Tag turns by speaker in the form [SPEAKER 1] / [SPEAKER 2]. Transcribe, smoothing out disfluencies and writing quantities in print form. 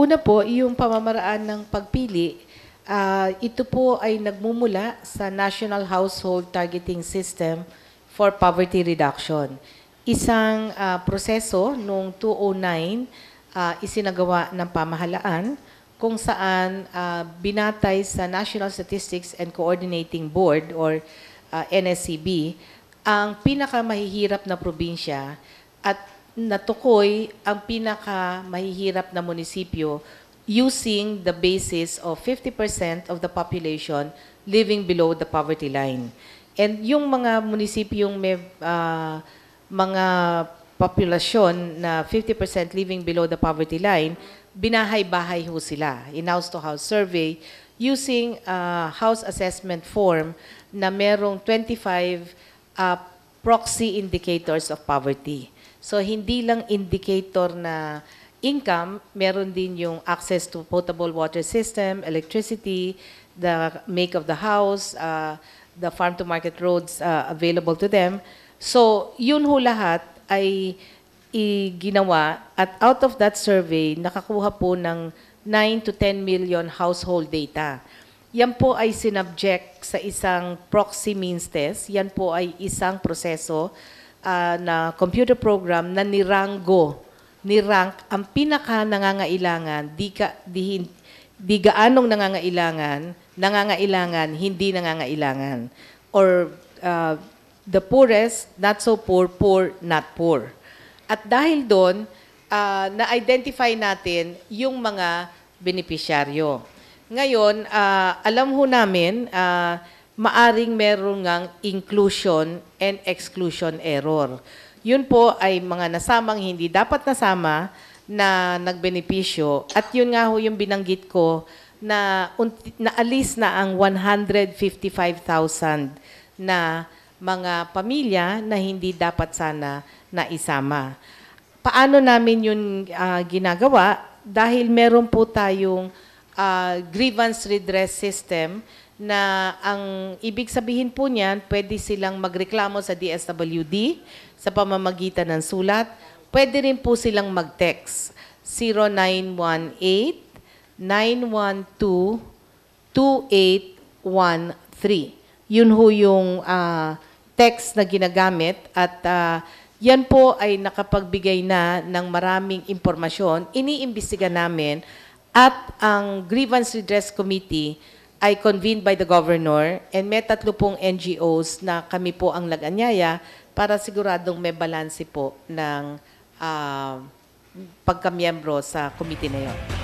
[SPEAKER 1] Una po, yung pamamaraan ng pagpili, ito po ay nagmumula sa National Household Targeting System for Poverty Reduction. Isang proseso noong 2009 isinagawa ng pamahalaan kung saan binatay sa National Statistics and Coordinating Board or NSCB ang pinakamahihirap na probinsya at natukoy ang pinakamahihirap na munisipyo using the basis of 50% of the population living below the poverty line. And yung mga munisipyong may mga populasyon na 50% living below the poverty line, binahay-bahay ho sila in house-to-house survey using a house assessment form na merong 25 proxy indicators of poverty. So, hindi lang indicator na income, meron din yung access to potable water system, electricity, the make of the house, the farm-to-market roads available to them. So, yun ho lahat ay ginawa at out of that survey, nakakuha po ng 9 to 10 million household data. Yan po ay sinubject sa isang proxy means test. Yan po ay isang proseso na computer program na nirank ang pinaka nangangailangan, di gaanong nangangailangan, hindi nangangailangan. Or the poorest, not so poor, poor, not poor. At dahil doon, na-identify natin yung mga benepisyaryo. Ngayon, alam ho namin, maaring meron ngang inclusion and exclusion error. Yun po ay mga nasamang hindi dapat nasama na nagbenepisyo. At yun nga ho yung binanggit ko na naalis na ang 155,000 na mga pamilya na hindi dapat sana naisama. Paano namin yun ginagawa? Dahil meron po tayong grievance redress system na ang ibig sabihin po niyan, pwede silang magreklamo sa DSWD sa pamamagitan ng sulat. Pwede rin po silang mag-text 0918-912-2813. Yun ho yung text na ginagamit at yan po ay nakapagbigay na ng maraming impormasyon. Iniimbestiga namin at ang Grievance Redress Committee ay convened by the governor and may 3 pong NGOs na kami po ang nag-anyaya para siguradong may balanse po ng pagkamiyembro sa committee na yon.